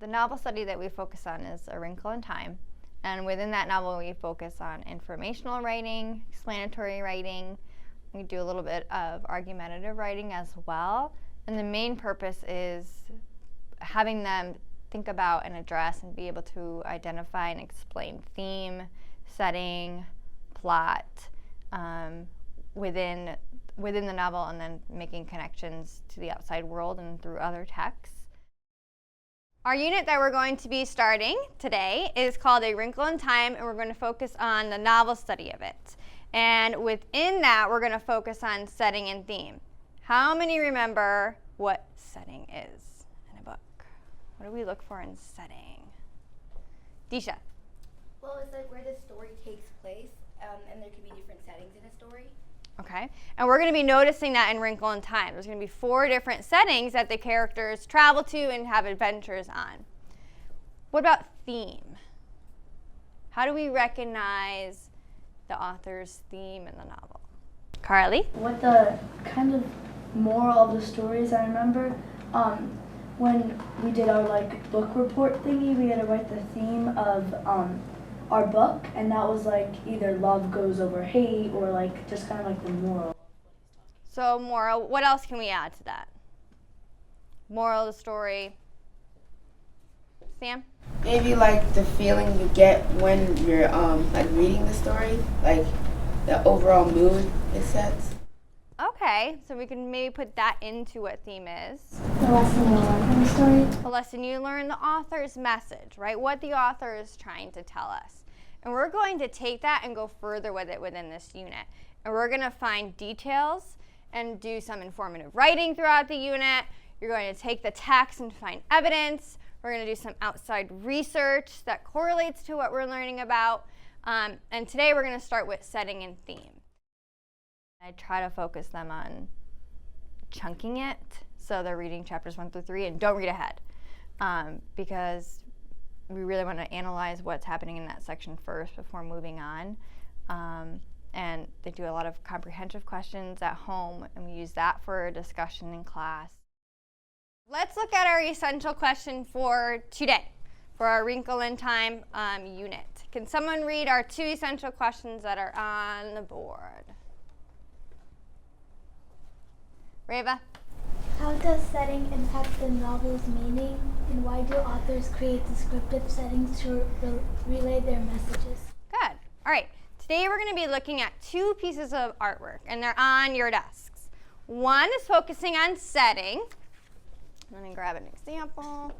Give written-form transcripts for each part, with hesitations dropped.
The novel study that we focus on is A Wrinkle in Time. And within that novel, we focus on informational writing, explanatory writing. We do a little bit of argumentative writing as well. And the main purpose is having them think about and address and be able to identify and explain theme, setting, plot within the novel, and then making connections to the outside world and through other texts. Our unit that we're going to be starting today is called A Wrinkle in Time, and we're going to focus on the novel study of it. And within that, we're going to focus on setting and theme. How many remember what setting is in a book? What do we look for in setting? Disha. Well, it's like where the story takes place, and there can be different settings in a story. Okay, and we're going to be noticing that in Wrinkle in Time. There's going to be 4 different settings that the characters travel to and have adventures on. What about theme? How do we recognize the author's theme in the novel? Carly? What the kind of moral of the stories I remember, when we did our book report thingy, we had to write the theme of our book, and that was either love goes over hate, or just kind of the moral. So moral, what else can we add to that? Moral of the story. Sam? Maybe the feeling you get when you're reading the story, the overall mood it sets. Okay, so we can maybe put that into what theme is. The lesson you learn from the story. The lesson you learn, the author's message, right? What the author is trying to tell us. And we're going to take that and go further with it within this unit. And we're going to find details and do some informative writing throughout the unit. You're going to take the text and find evidence. We're going to do some outside research that correlates to what we're learning about. And today we're going to start with setting and theme. I try to focus them on chunking it, so they're reading chapters 1 through 3, and don't read ahead, because we really want to analyze what's happening in that section first before moving on. And they do a lot of comprehensive questions at home, and we use that for a discussion in class. Let's look at our essential question for today, for our Wrinkle in Time unit. Can someone read our 2 essential questions that are on the board? Reva? How does setting impact the novel's meaning, and why do authors create descriptive settings to relay their messages? Good. All right. Today we're going to be looking at 2 pieces of artwork, and they're on your desks. One is focusing on setting. Let me grab an example.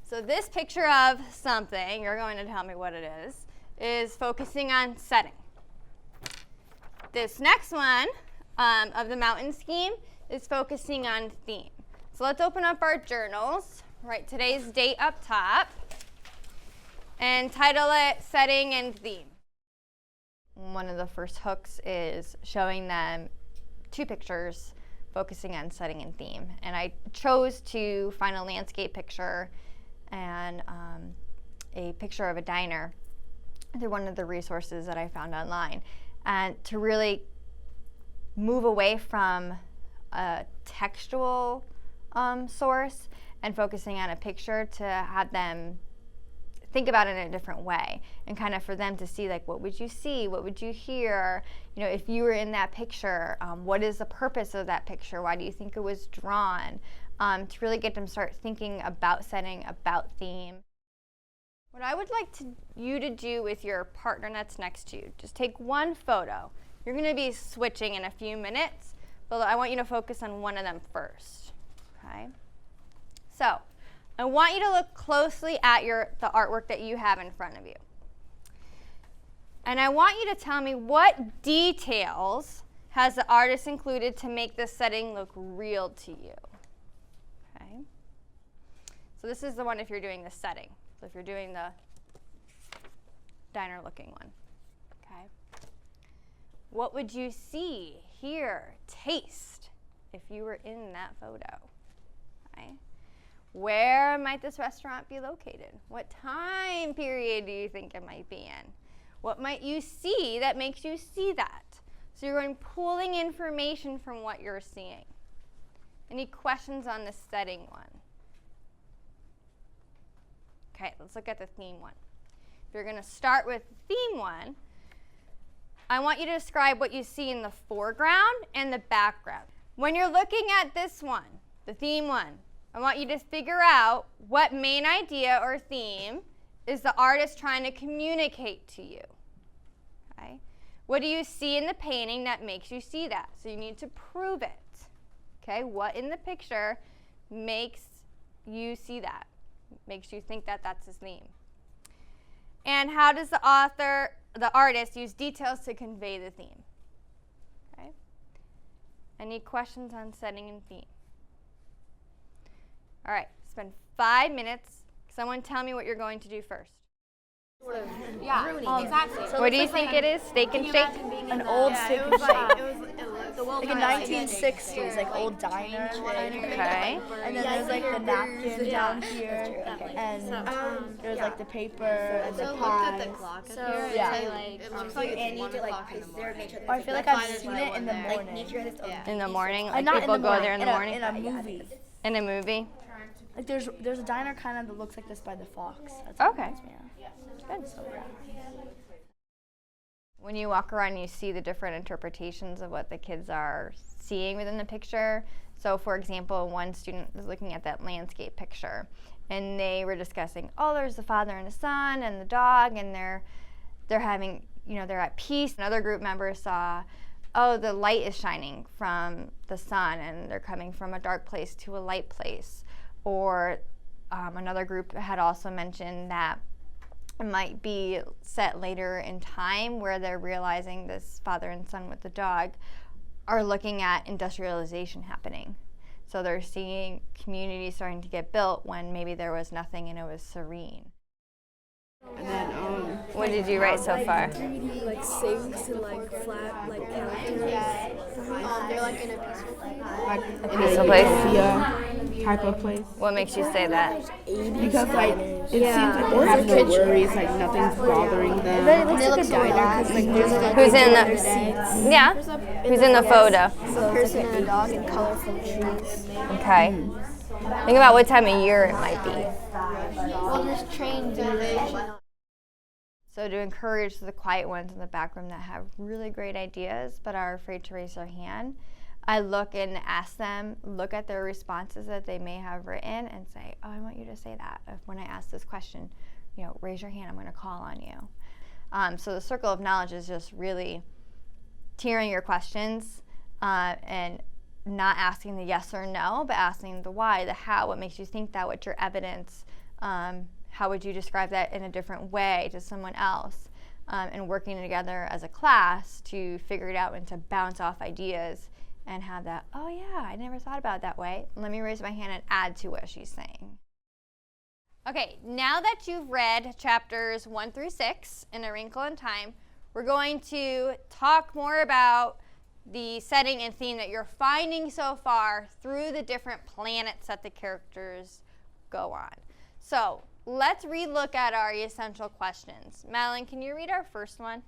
So this picture of something, you're going to tell me what it is focusing on setting. This next one, of the mountain scheme, is focusing on theme. So let's open up our journals, write today's date up top, and title it Setting and Theme. One of the first hooks is showing them 2 pictures focusing on setting and theme. And I chose to find a landscape picture and a picture of a diner through one of the resources that I found online, and to really move away from a textual source and focusing on a picture to have them think about it in a different way, and kind of for them to see what would you see, what would you hear, if you were in that picture, what is the purpose of that picture, why do you think it was drawn, to really get them start thinking about setting, about theme. What I would like you to do with your partner that's next to you, just take one photo. You're going to be switching in a few minutes, but I want you to focus on one of them first. Okay? So, I want you to look closely at the artwork that you have in front of you. And I want you to tell me what details has the artist included to make this setting look real to you. Okay? So this is the one if you're doing the setting. So if you're doing the diner looking one. Okay? What would you see, hear, taste if you were in that photo? Okay? Where might this restaurant be located? What time period do you think it might be in? What might you see that makes you see that? So you're going pulling information from what you're seeing. Any questions on the setting one? Okay, let's look at the theme one. If you're going to start with theme one, I want you to describe what you see in the foreground and the background. When you're looking at this one, the theme one, I want you to figure out what main idea or theme is the artist trying to communicate to you. Okay? What do you see in the painting that makes you see that? So you need to prove it. Okay? What in the picture makes you see that? Makes you think that that's his theme. And how does the artist use details to convey the theme? Okay? Any questions on setting and theme? All right, spend 5 minutes. Someone tell me what you're going to do first. Yeah, exactly. What do you think it is? Steak and shake? An old steak and shake. Like a 1960s, like old diner. Okay. And then there's like the napkin down here, and there's like the paper and the pie. And nature like is there nature. Or I feel like I've seen it in the morning. Nature has its own. In the morning? Like Not in people the go morning, there in the morning? In a movie. In a movie? Like there's a diner kind of that looks like this by the Fox. That's what it Okay. reminds me of. Good. When you walk around, you see the different interpretations of what the kids are seeing within the picture. So, for example, one student was looking at that landscape picture, and they were discussing, oh, there's the father and the son and the dog, and they're having, they're at peace. Another group member saw, oh, the light is shining from the sun, and they're coming from a dark place to a light place. Or another group had also mentioned that it might be set later in time where they're realizing this father and son with the dog are looking at industrialization happening. So they're seeing communities starting to get built when maybe there was nothing and it was serene. And then, What did you write so far? 3D like sinks and like flat like characters. They're like in a peaceful place. like Peaceful place? Yeah, type of place. What makes you say that? Because like it seems like they have no worries, like nothing's bothering them. They look so relaxed. Like there's like Who's in the Who's in the photo? a person and a dog and colorful trees. Okay. Think about what time of year it might be. Well, there's trains and So to encourage the quiet ones in the back room that have really great ideas but are afraid to raise their hand, I look and ask them, look at their responses that they may have written and say, oh, I want you to say that. When I ask this question, raise your hand, I'm going to call on you. So the circle of knowledge is just really tiering your questions and not asking the yes or no, but asking the why, the how, what makes you think that, what's your evidence, how would you describe that in a different way to someone else, and working together as a class to figure it out and to bounce off ideas and have that, oh yeah, I never thought about it that way. Let me raise my hand and add to what she's saying. Okay, now that you've read chapters 1 through 6 in A Wrinkle in Time, we're going to talk more about the setting and theme that you're finding so far through the different planets that the characters go on. So let's relook at our essential questions. Madeline, can you read our first one?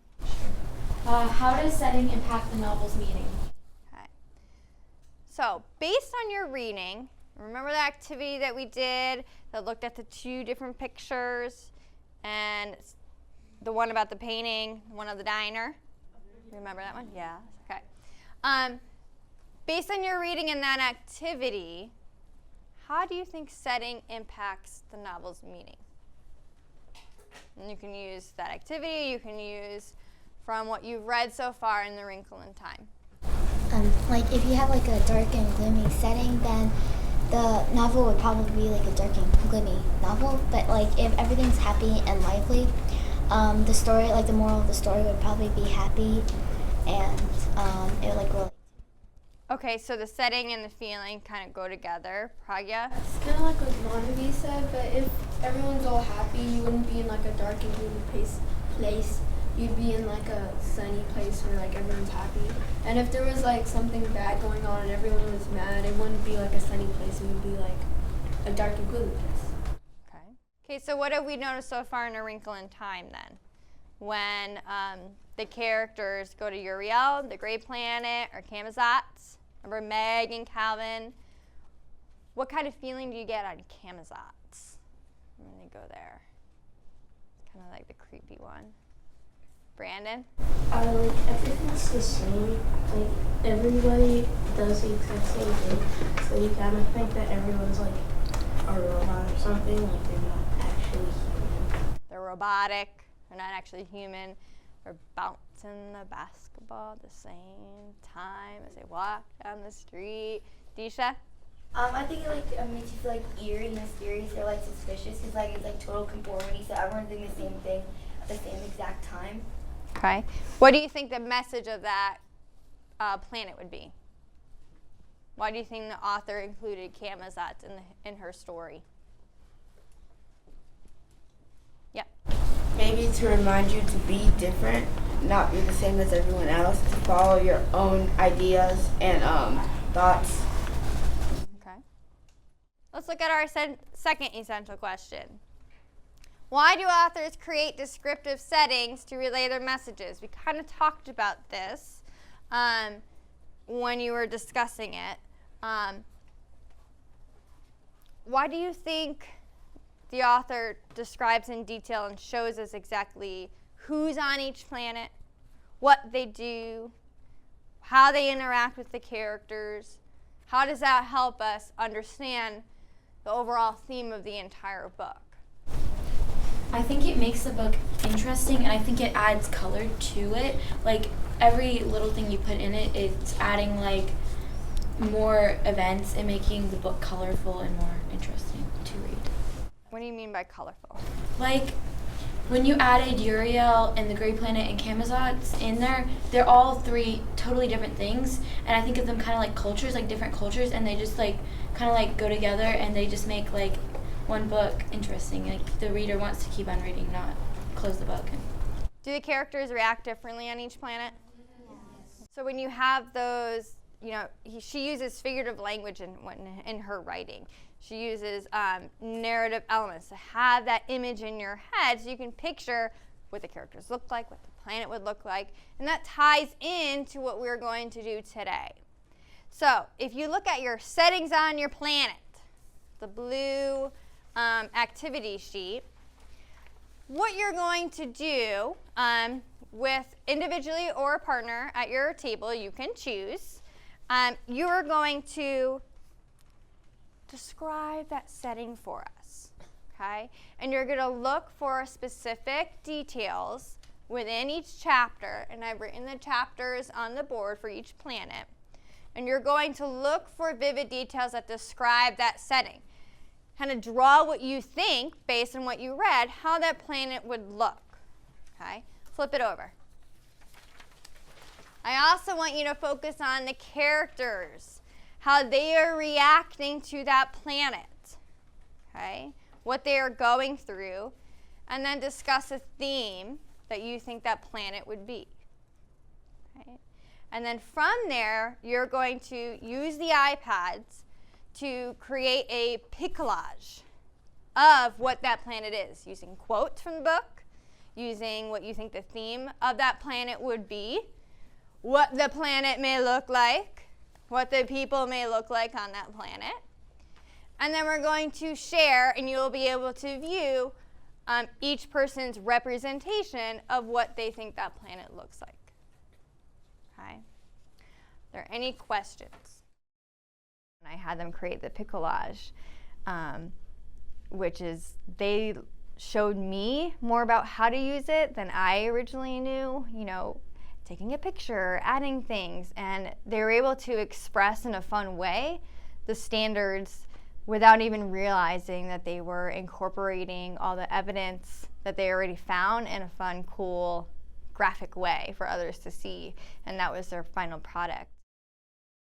How does setting impact the novel's meaning? Okay. So based on your reading, remember the activity that we did that looked at the 2 different pictures and the one about the painting, one of the diner? Remember that one? Yeah. Okay. Based on your reading in that activity, how do you think setting impacts the novel's meaning? And you can use that activity, you can use from what you've read so far in The Wrinkle in Time. Like if you have like a dark and gloomy setting, then the novel would probably be like a dark and gloomy novel. But like if everything's happy and lively, the story, like the moral of the story, would probably be happy, and it would like really. Okay, so the setting and the feeling kind of go together. Pragya? It's kind of like what Monavi said, but if everyone's all happy, you wouldn't be in like a dark and gloomy place. You'd be in like a sunny place where like everyone's happy. And if there was like something bad going on and everyone was mad, it wouldn't be like a sunny place. It would be like a dark and gloomy place. Okay, so what have we noticed so far in A Wrinkle in Time then? When the characters go to Uriel, the Gray Planet, or Camazotz. Remember Meg and Calvin? What kind of feeling do you get on Camazotz? I'm gonna go there. It's kind of like the creepy one. Brandon? Like, everything's the same. Like, everybody does the exact same thing. So you kind of think that everyone's like a robot or something. Like, they're not actually human. They're robotic. They're not actually human. They're bouncing the basketball at the same time as they walk down the street. Disha? I think it makes you feel like eerie and mysterious or like suspicious because like it's like total conformity, so everyone's doing the same thing at the same exact time. Okay. What do you think the message of that planet would be? Why do you think the author included Camazotz in her story? Yeah. Maybe to remind you to be different, not be the same as everyone else, to follow your own ideas and thoughts. Okay. Let's look at our second essential question. Why do authors create descriptive settings to relay their messages? We kind of talked about this when you were discussing it. Why do you think the author describes in detail and shows us exactly who's on each planet, what they do, how they interact with the characters? How does that help us understand the overall theme of the entire book? I think it makes the book interesting, and I think it adds color to it. Like, every little thing you put in it, it's adding like more events and making the book colorful and more interesting to read. What do you mean by colorful? Like, when you added Uriel and the Gray Planet and Camazotz in there, they're all three totally different things, and I think of them kind of like cultures, like different cultures, and they just like kind of like go together, and they just make like one book interesting. Like, the reader wants to keep on reading, not close the book. Do the characters react differently on each planet? Yes. So when you have those, you know, she uses figurative language in her writing. She uses narrative elements to have that image in your head so you can picture what the characters look like, what the planet would look like, and that ties into what we're going to do today. So if you look at your settings on your planet, the blue activity sheet, what you're going to do with individually or a partner at your table, you can choose, you're going to describe that setting for us, okay? And you're going to look for specific details within each chapter, and I've written the chapters on the board for each planet, and you're going to look for vivid details that describe that setting. Kind of draw what you think, based on what you read, how that planet would look, okay? Flip it over. I also want you to focus on the characters, how they are reacting to that planet, okay? What they are going through, and then discuss a theme that you think that planet would be, okay? And then from there, you're going to use the iPads to create a PicCollage of what that planet is, using quotes from the book, using what you think the theme of that planet would be, what the planet may look like, what the people may look like on that planet. And then we're going to share, and you'll be able to view each person's representation of what they think that planet looks like. Okay? Are there any questions? I had them create the PicCollage, which is, they showed me more about how to use it than I originally knew, you know, taking a picture, adding things, and they were able to express in a fun way the standards without even realizing that they were incorporating all the evidence that they already found in a fun, cool, graphic way for others to see, and that was their final product.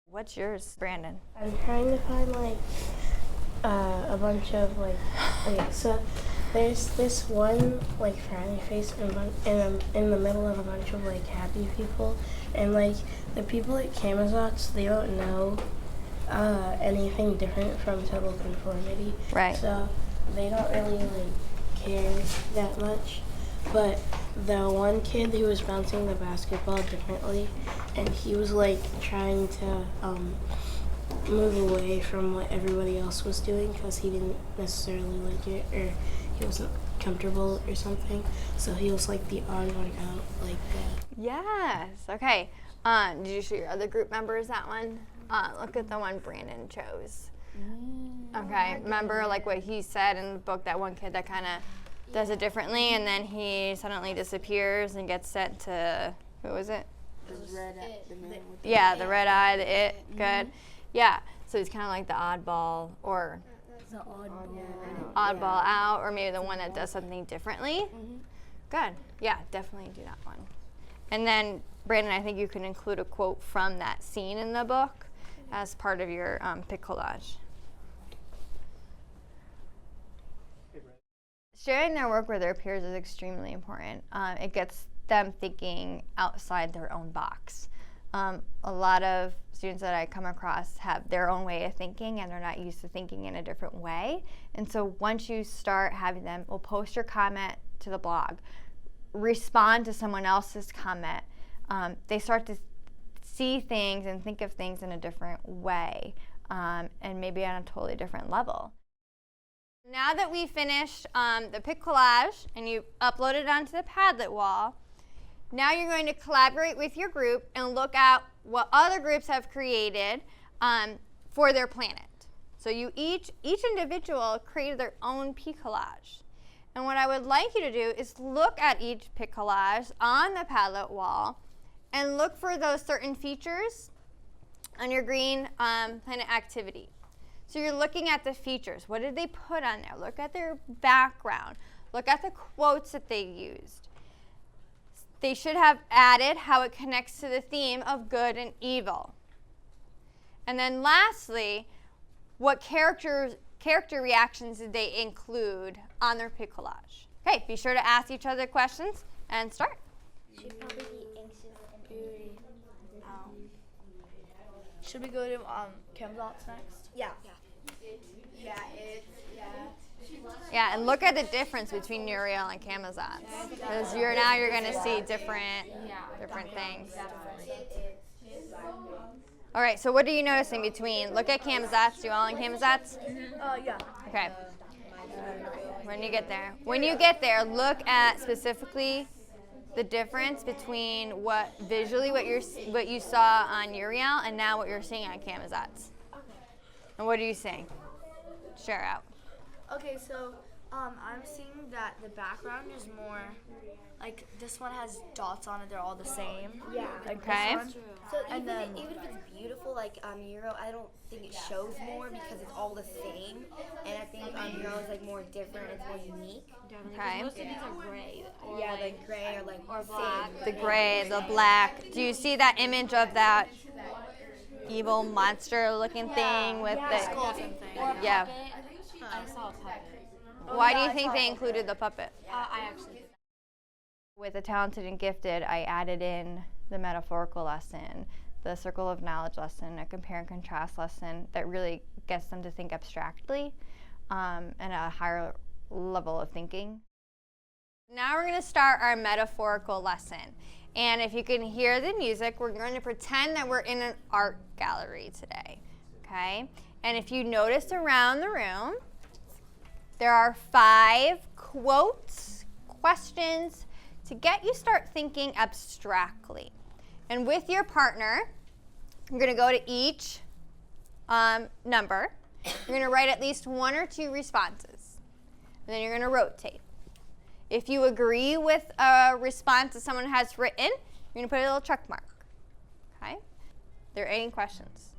What's yours, Brandon? I'm trying to find like a bunch of like, okay, so there's this one like frowny face in the middle of a bunch of like happy people, and like the people at Camazotz, they don't know anything different from total conformity. Right. So they don't really like care that much. But the one kid who was bouncing the basketball differently, and he was like trying to move away from what everybody else was doing because he didn't necessarily like it or he wasn't comfortable or something. So he was like the odd one out like that. Yes. Okay. Did you show your other group members that one? Look at the one Brandon chose. Okay. Remember like what he said in the book, that one kid that kind of does it differently and then he suddenly disappears and gets sent to, who was it? The red eye, the man with the Yeah, the red eye, the it. Good. Yeah. So he's kind of like the oddball or oddball out, or maybe the one that does something differently. Good. Yeah, definitely do that one. And then, Brandon, I think you can include a quote from that scene in the book as part of your PicCollage. Sharing their work with their peers is extremely important. It gets them thinking outside their own box. A lot of students that I come across have their own way of thinking and they're not used to thinking in a different way. And so once you start having them, well, post your comment to the blog, respond to someone else's comment, they start to see things and think of things in a different way and maybe on a totally different level. Now that we finished the PicCollage and you uploaded it onto the Padlet wall, now you're going to collaborate with your group and look at what other groups have created for their planet. So you each individual created their own PicCollage. And what I would like you to do is look at each PicCollage on the Padlet wall and look for those certain features on your green planet activity. So you're looking at the features. What did they put on there? Look at their background. Look at the quotes that they used. They should have added how it connects to the theme of good and evil. And then lastly, what character reactions did they include on their PicCollage? Okay, be sure to ask each other questions and start. Should probably be anxious and angry. Should we go to Camzots next? Yeah. Yeah, and look at the difference between Uriel and Camazotz, because you're going to see different things. All right, so what are you noticing between? Look at Camazotz. Do you all in Camazotz? Yeah. Okay. When you get there, look at specifically the difference between what you saw on Uriel and now what you're seeing on Camazotz. And what are you seeing? Share out. Okay, so I'm seeing that the background is more like this one has dots on it. They're all the same. Yeah. Like Okay. this one. So And even then- if it's beautiful, like Euro, I don't think it shows more because it's all the same. And I think Euro is like more different. It's more unique. Okay. Most of these are gray. Yeah, like gray or like black. The gray, the black. Do you see that image of that evil monster-looking thing with the? Yeah. I saw a puppet. Why do you think they included the puppet? I actually. With the talented and gifted, I added in the metaphorical lesson, the circle of knowledge lesson, a compare and contrast lesson that really gets them to think abstractly and a higher level of thinking. Now we're going to start our metaphorical lesson. And if you can hear the music, we're going to pretend that we're in an art gallery today, okay? And if you notice around the room, there are 5 quotes, questions, to get you start thinking abstractly. And with your partner, you're going to go to each number. You're going to write at least 1 or 2 responses. And then you're going to rotate. If you agree with a response that someone has written, you're going to put a little check mark. Okay? Are there any questions?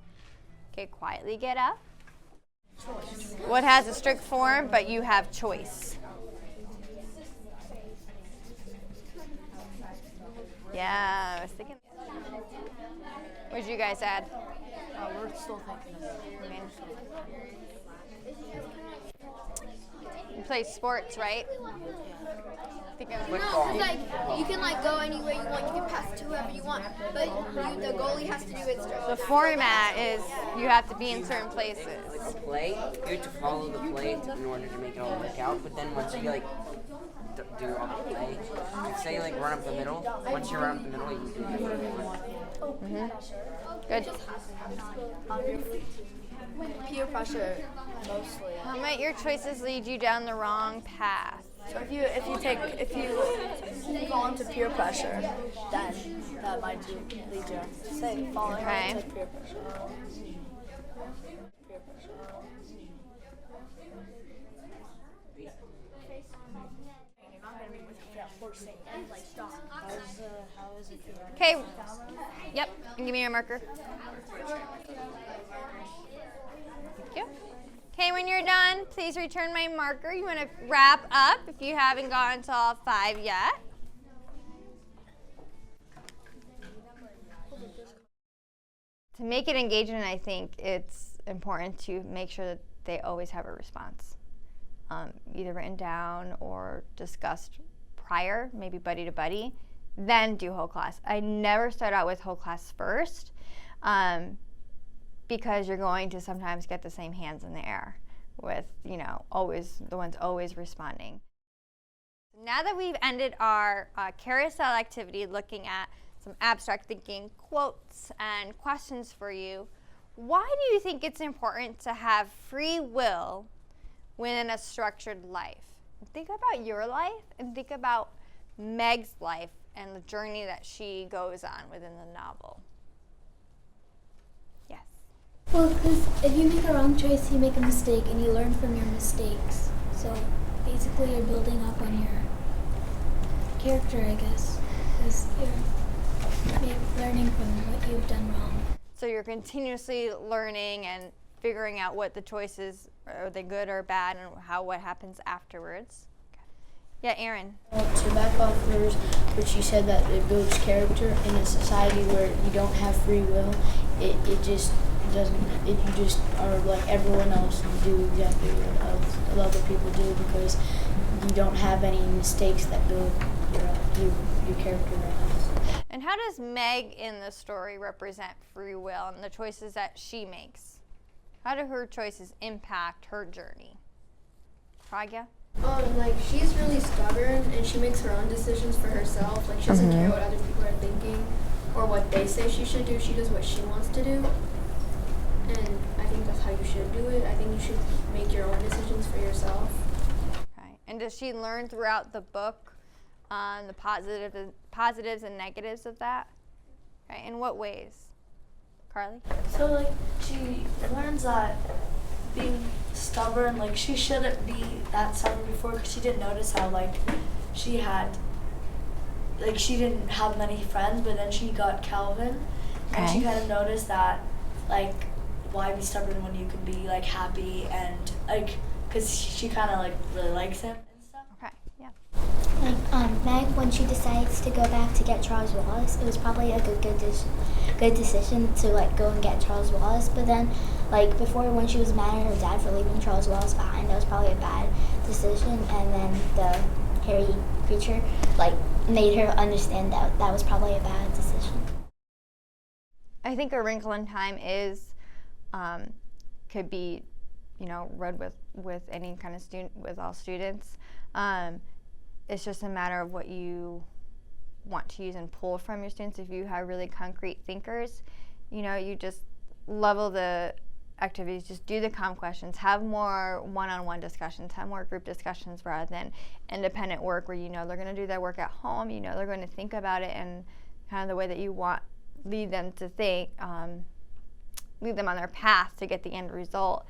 Okay, quietly get up. Choice. What has a strict form, but you have choice? Yeah, I was thinking. What did you guys add? We're still thinking of You play sports, right? No, 'cause like you can like go any way you want. You can pass it to whoever you want, but the goalie has to do it straight. The format is you have to be in certain places. Like a play, you have to follow the play in order to make it all work out. But then once you like do all the play, like say like run up the middle. Once you run up the middle, you can do whatever you want. Good. Peer pressure, mostly. How might your choices lead you down the wrong path? So if you fall into peer pressure, then that might lead you to say falling into peer pressure. Okay. Yep. And give me your marker. Thank you. Okay, when you're done, please return my marker. You want to wrap up if you haven't gotten to all 5 yet. To make it engaging, I think it's important to make sure that they always have a response, either written down or discussed prior, maybe buddy to buddy, then do whole class. I never start out with whole class first, because you're going to sometimes get the same hands in the air with, always the ones always responding. Now that we've ended our carousel activity looking at some abstract thinking, quotes, and questions for you, why do you think it's important to have free will within a structured life? Think about your life and think about Meg's life and the journey that she goes on within the novel. Yes. Well, because if you make a wrong choice, you make a mistake, and you learn from your mistakes. So basically, you're building up on your character, I guess, because you're learning from what you've done wrong. So you're continuously learning and figuring out what the choices are, they good or bad, and what happens afterwards. Okay. Yeah, Aaron. To back off hers, where she said that it builds character in a society where you don't have free will, it just doesn't. You just are like everyone else and do exactly what other people do because you don't have any mistakes that build your character. And how does Meg in the story represent free will and the choices that she makes? How do her choices impact her journey? Pragya? Like she's really stubborn and she makes her own decisions for herself. Like she doesn't care what other people are thinking or what they say she should do. She does what she wants to do. And I think that's how you should do it. I think you should make your own decisions for yourself. Okay. And does she learn throughout the book the positives and negatives of that? Okay. In what ways? Carly? So, like, she learns that being stubborn, like, she shouldn't be that stubborn before because she didn't notice how, like, she didn't have many friends, but then she got Calvin. And she kind of noticed that, like, why be stubborn when you can be, like, happy and, like, because she kind of, like, really likes him and stuff. Okay, yeah. Like, Meg, when she decides to go back to get Charles Wallace, it was probably a good decision to, like, go and get Charles Wallace. But then, like, before, when she was mad at her dad for leaving Charles Wallace behind, that was probably a bad decision. And then the hairy creature, like, made her understand that that was probably a bad decision. I think A Wrinkle in Time is, could be, read with any kind of student, with all students. It's just a matter of what you want to use and pull from your students. If you have really concrete thinkers, you just level the activities, just do the comm questions, have more one-on-one discussions, have more group discussions rather than independent work where they're going to do their work at home, they're going to think about it in kind of the way that you want, lead them to think, lead them on their path to get the end result.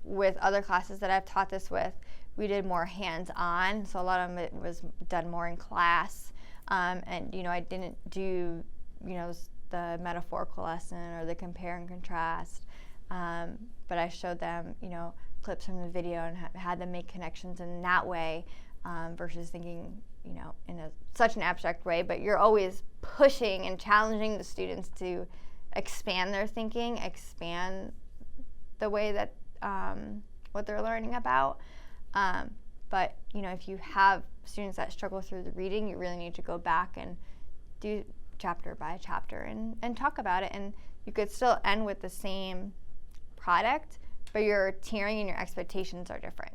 With other classes that I've taught this with, we did more hands-on, so a lot of it was done more in class, and I didn't do the metaphorical lesson or the compare and contrast, but I showed them clips from the video and had them make connections in that way, versus thinking in such an abstract way. But you're always pushing and challenging the students to expand their thinking, expand the way that what they're learning about. But if you have students that struggle through the reading, you really need to go back and do chapter by chapter and talk about it. And you could still end with the same product, but your tiering and your expectations are different.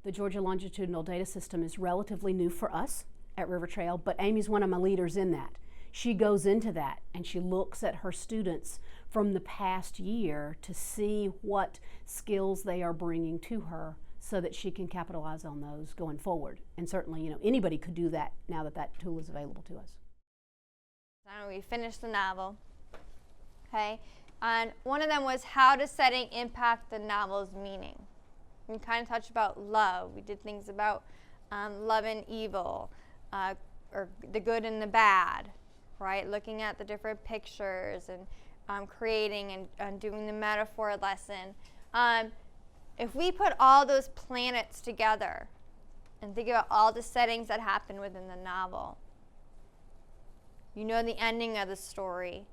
The Georgia Longitudinal Data System is relatively new for us at River Trail, but Amy's one of my leaders in that. she goes into that and she looks at her students from the past year to see what skills they are bringing to her so that she can capitalize on those going forward. And certainly, anybody could do that now that that tool is available to us. Now we finished the novel, okay? And one of them was how does setting impact the novel's meaning? We kind of touched about love. We did things about love and evil, or the good and the bad, right? Looking at the different pictures and creating and doing the metaphor lesson. If we put all those planets together and think about all the settings that happen within the novel, the ending of the story.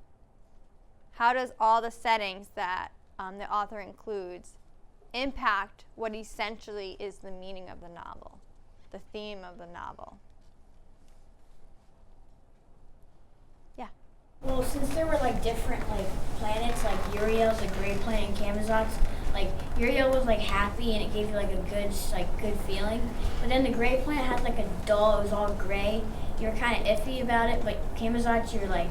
How does all the settings that the author includes impact what essentially is the meaning of the novel, the theme of the novel? Yeah. Well, since there were like different like planets, like Uriel's a gray planet and Camazot's, like Uriel was like happy and it gave you like a good feeling. But then the gray planet had like a dull, it was all gray. You were kind of iffy about it, but Camazot's, you're like,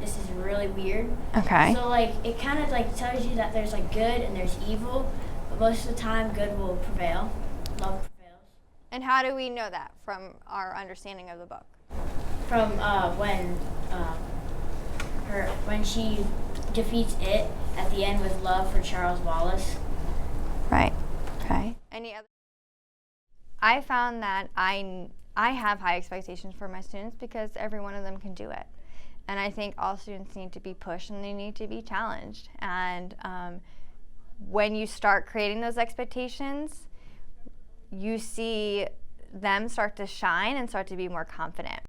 this is really weird. Okay. So like it kind of like tells you that there's like good and there's evil, but most of the time good will prevail. Love prevails. And how do we know that from our understanding of the book? From when she defeats it at the end with love for Charles Wallace. Right. Okay. Any other? I found that I have high expectations for my students because every one of them can do it. And I think all students need to be pushed and they need to be challenged. And when you start creating those expectations, you see them start to shine and start to be more confident.